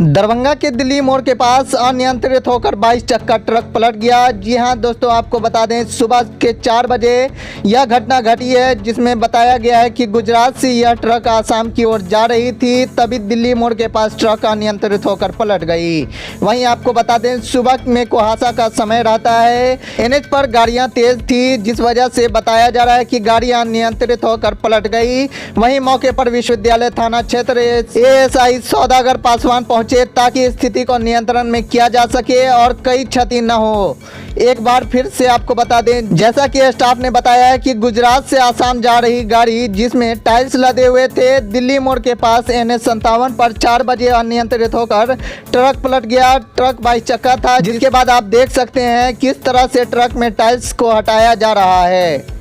दरभंगा के दिल्ली मोड़ के पास अनियंत्रित होकर 22 चक्का ट्रक पलट गया। जी हां दोस्तों, आपको बता दें सुबह के 4 बजे यह घटना घटी है, जिसमें बताया गया है कि गुजरात से यह ट्रक आसाम की ओर जा रही थी, तभी दिल्ली मोड़ के पास ट्रक अनियंत्रित होकर पलट गई। वहीं आपको बता दें सुबह में कुहासा का समय रहता है, एनएच पर गाड़ियां तेज थी, जिस वजह से बताया जा रहा है कि गाड़ियां अनियंत्रित होकर पलट गई। वहीं मौके पर विश्वविद्यालय थाना क्षेत्र एएसआई सौदागर पासवान पहुंचे ताकि स्थिति को नियंत्रण में किया जा सके और कई क्षति न हो। एक बार फिर से आपको बता दें, जैसा कि स्टाफ ने बताया है कि गुजरात से आसाम जा रही गाड़ी जिसमें टाइल्स लदे हुए थे, दिल्ली मोड़ के पास NH57 पर 4 बजे अनियंत्रित होकर ट्रक पलट गया। ट्रक 22 चक्का था, जिसके बाद आप देख सकते हैं किस तरह से ट्रक में टाइल्स को हटाया जा रहा है।